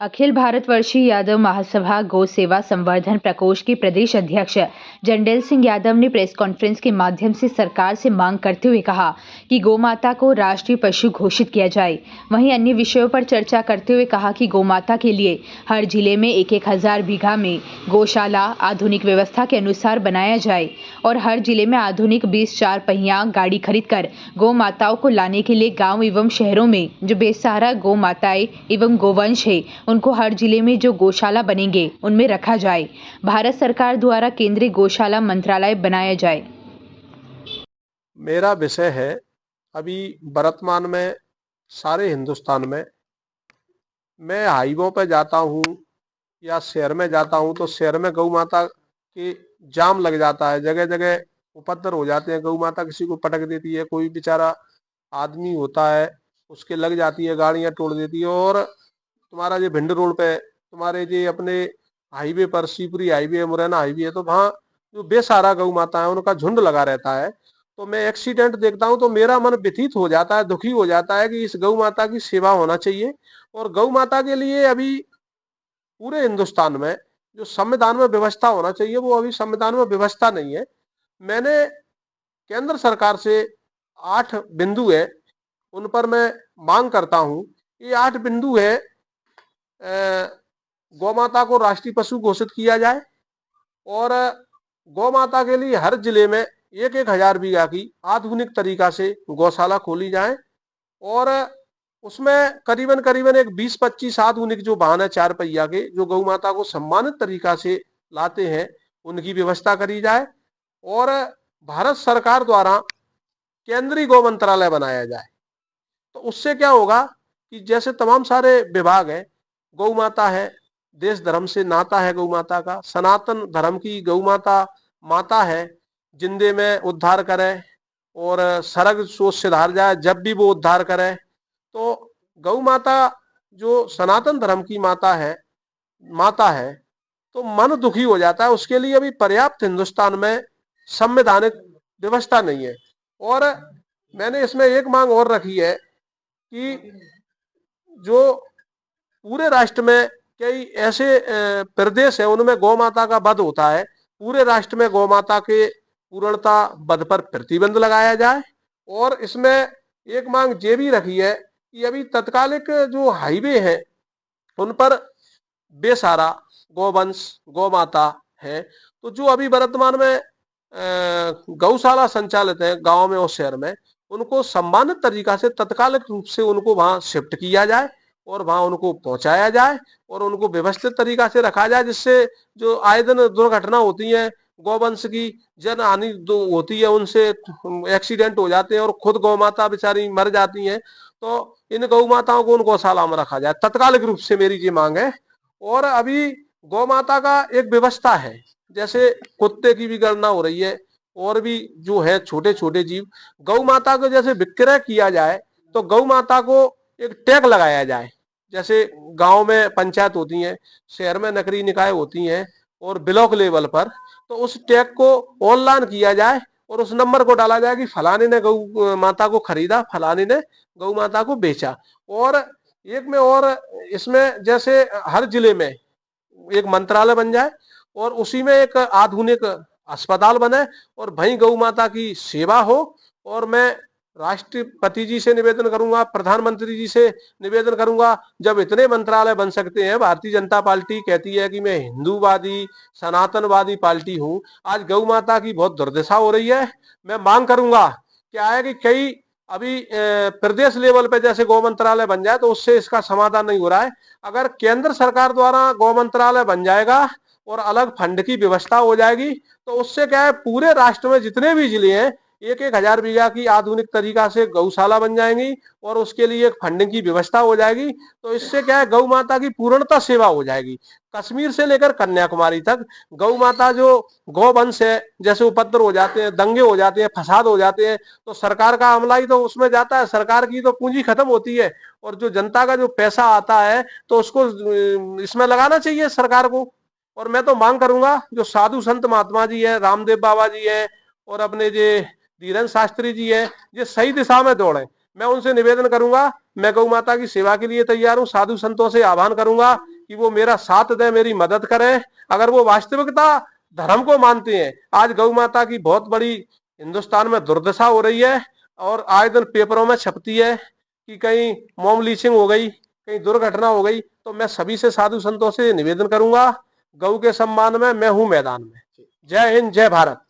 अखिल भारतवर्षीय यादव महासभा गौ सेवा संवर्धन प्रकोष्ठ के प्रदेश अध्यक्ष जंडेल सिंह यादव ने प्रेस कॉन्फ्रेंस के माध्यम से सरकार से मांग करते हुए कहा कि गौ माता को राष्ट्रीय पशु घोषित किया जाए। वहीं अन्य विषयों पर चर्चा करते हुए कहा कि गौ माता के लिए हर जिले में एक हजार बीघा में गौशाला आधुनिक व्यवस्था के अनुसार बनाया जाए और हर जिले में आधुनिक 20 चार पहिया गाड़ी खरीदकर गौ माताओं को लाने के लिए गाँव एवं शहरों में जो बेसहारा गौ माताएं एवं गोवंश है उनको हर जिले में जो गौशाला बनेंगे उनमें रखा जाए। भारत सरकार द्वारा केंद्रीय गौशाला मंत्रालय बनाया जाए। मेरा विषय है अभी वर्तमान में सारे हिंदुस्तान में मैं हाईवे पे जाता हूँ या शहर में जाता हूँ तो शहर में गौ माता के जाम लग जाता है, जगह जगह उपद्रव हो जाते हैं। गौ माता किसी को पटक देती है, कोई बेचारा आदमी होता है उसके लग जाती है, गाड़ियां तोड़ देती है। और तुम्हारा जो भिंड रोड पे तुम्हारे जो अपने हाईवे पर शिवपुरी हाईवे मुरैना हाईवे है, तो वहाँ जो बेसहारा गौ माता है उनका झुंड लगा रहता है। तो मैं एक्सीडेंट देखता हूँ तो मेरा मन व्यथित हो जाता है, दुखी हो जाता है कि इस गौ माता की सेवा होना चाहिए। और गौ माता के लिए अभी पूरे हिंदुस्तान में जो संविधान में व्यवस्था होना चाहिए वो अभी संविधान में व्यवस्था नहीं है। मैंने केंद्र सरकार से 8 बिंदु है, उन पर मैं मांग करता हूं। ये 8 बिंदु है, गौ माता को राष्ट्रीय पशु घोषित किया जाए और गौ माता के लिए हर जिले में एक हजार बीघा की आधुनिक तरीका से गौशाला खोली जाए और उसमें करीबन करीबन एक 20-25 आधुनिक जो वाहन है 4 पहिया के, जो गौ माता को सम्मानित तरीका से लाते हैं, उनकी व्यवस्था करी जाए और भारत सरकार द्वारा केंद्रीय गौ मंत्रालय बनाया जाए। तो उससे क्या होगा कि जैसे तमाम सारे विभाग हैं, गौ माता है, देश धर्म से नाता है गौ माता का, सनातन धर्म की गौ माता माता है, जिंदे में उद्धार करे और सरग सोच सुधार जाए जब भी वो उद्धार करे। तो गौ माता जो सनातन धर्म की माता है तो मन दुखी हो जाता है। उसके लिए अभी पर्याप्त हिंदुस्तान में संवैधानिक व्यवस्था नहीं है। और मैंने इसमें एक मांग और रखी है कि जो पूरे राष्ट्र में कई ऐसे प्रदेश है उनमें गौ माता का वध होता है, पूरे राष्ट्र में गौ माता के पूर्णता वध पर प्रतिबंध लगाया जाए। और इसमें एक मांग ये भी रखी है कि अभी तत्कालिक जो हाईवे है उन पर बेसहारा गौवंश गौ माता है, तो जो अभी वर्तमान में गौशाला संचालित है गांव में और शहर में, उनको सम्मानित तरीका से तत्कालिक रूप से उनको वहां शिफ्ट किया जाए और वहां उनको पहुंचाया जाए और उनको व्यवस्थित तरीका से रखा जाए, जिससे जो आए दिन दुर्घटना होती है, गौवंश की जन हानि होती है, उनसे एक्सीडेंट हो जाते हैं और खुद गौ माता बेचारी मर जाती हैं। तो इन गौ माताओं को उन गौशाला में रखा जाए, तत्कालिक रूप से मेरी ये मांग है। और अभी गौ माता का एक व्यवस्था है, जैसे कुत्ते की भी गणना हो रही है और भी जो है छोटे छोटे जीव, गौ माता को जैसे विक्रय किया जाए तो गौ माता को एक टैग लगाया जाए। जैसे गांव में पंचायत होती है, शहर में नगरीय निकाय होती हैं और ब्लॉक लेवल पर, तो उस टैग को ऑनलाइन किया जाए और उस नंबर को डाला जाए कि फलाने ने गौ माता को खरीदा, फलाने ने गौ माता को बेचा। और एक में और इसमें जैसे हर जिले में एक मंत्रालय बन जाए और उसी में एक आधुनिक अस्पताल बने और वहीं गौ माता की सेवा हो। और मैं राष्ट्रपति जी से निवेदन करूंगा, प्रधानमंत्री जी से निवेदन करूंगा, जब इतने मंत्रालय बन सकते हैं, भारतीय जनता पार्टी कहती है कि मैं हिंदूवादी सनातनवादी पार्टी हूं, आज गौ माता की बहुत दुर्दशा हो रही है। मैं मांग करूंगा क्या है कि कई अभी प्रदेश लेवल पे जैसे गौ मंत्रालय बन जाए तो उससे इसका समाधान नहीं हो रहा है। अगर केंद्र सरकार द्वारा गौ मंत्रालय बन जाएगा और अलग फंड की व्यवस्था हो जाएगी तो उससे क्या है, पूरे राष्ट्र में जितने भी जिले हैं एक हजार बीघा की आधुनिक तरीका से गौशाला बन जाएंगी और उसके लिए एक फंडिंग की व्यवस्था हो जाएगी। तो इससे क्या है, गौ माता की पूर्णता सेवा हो जाएगी। कश्मीर से लेकर कन्याकुमारी तक गौ माता जो गौवंश है, जैसे उपद्रव हो जाते हैं, दंगे हो जाते हैं, फसाद हो जाते हैं, तो सरकार का अमला ही तो उसमें जाता है, सरकार की तो पूंजी खत्म होती है और जो जनता का जो पैसा आता है तो उसको इसमें लगाना चाहिए सरकार को। और मैं तो मांग करूंगा जो साधु संत महात्मा जी है, रामदेव बाबा जी है और अपने जे धीरेन्द्र शास्त्री जी है, ये सही दिशा में दौड़े। मैं उनसे निवेदन करूंगा, मैं गौ माता की सेवा के लिए तैयार हूं। साधु संतों से आह्वान करूंगा कि वो मेरा साथ दें, मेरी मदद करें। अगर वो वास्तविकता धर्म को मानते हैं, आज गौ माता की बहुत बड़ी हिंदुस्तान में दुर्दशा हो रही है और आए दिन पेपरों में छपती है कि कहीं मॉम लीचिंग हो गई, कहीं दुर्घटना हो गई। तो मैं सभी से, साधु संतों से निवेदन करूंगा, गौ के सम्मान में मैं हूं मैदान में। जय हिंद, जय भारत।